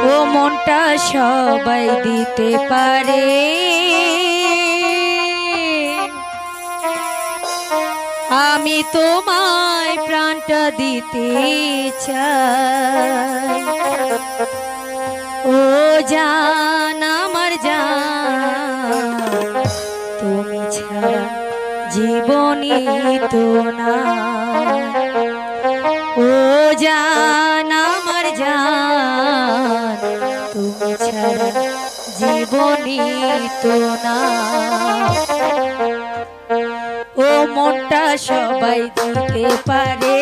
ও মনটা সবাই দিতে পারে, আমি তোমায় প্রাণটা দিতে চাই। ও জান আমার জান, তুমি ছাড়া জীবনই তো না। ও জান আমার জান, তুমি ছাড়া জীবনই তো না। ও মনটা সবাই দিতে পারে,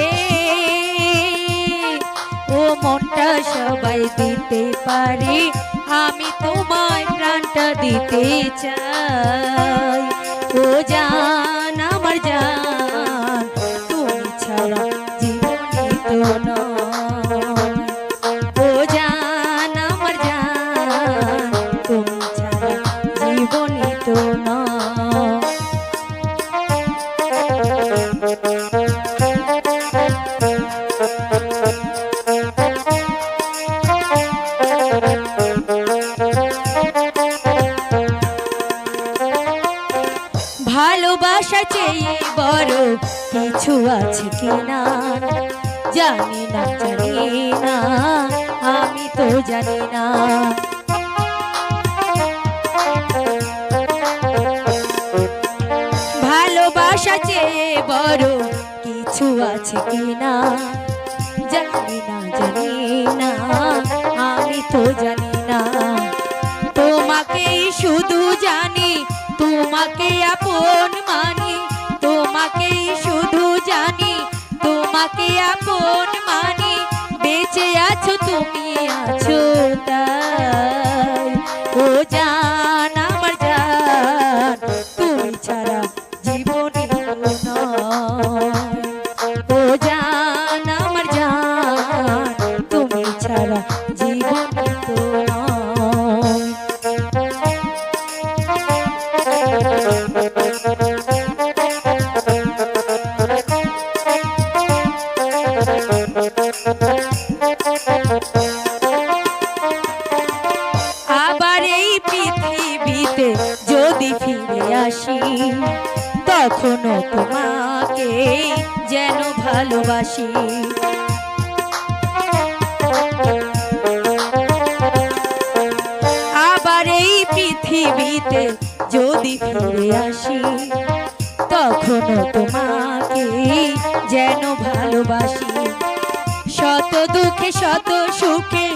ও মনটা সবাই দিতে পারে, আমি তোমায় প্রাণটা দিতে চাই। ও জান আমার জান, তুমি ছাড়া জীবনে তো নয়। ও জান আমার জান, তুমি ছাড়া জীবনে তো নয়। ভালোবাসা চেয়ে বড় কিছু আছে কিনা জানি না, জানি না, আমি তো জানি না। ভালোবাসা চেয়ে বড় কিছু আছে কিনা জানি না, জানি না, আমি তো জানি না। তোমাকেই শুধু জানি, তোমাকে আপন মানি, তোমাকেই শুধু জানি, তোমাকে আপন মানি। বেঁচে আছো তুমি আছো তাই। ও জান আমার জান, তুমি ছাড়া জীবনে নয়। ও জান আমার জান, তুমি ছাড়া জীবনে তো নয়। আবার এই পৃথিবীতে যদি ফিরে আসি, তখনও তোমাকে যেন ভালোবাসি। আবার এই পৃথিবীতে যদি ফিরে আসি, তখনও তোমাকে যেন ভালোবাসি। শত দুঃখে শত সুখে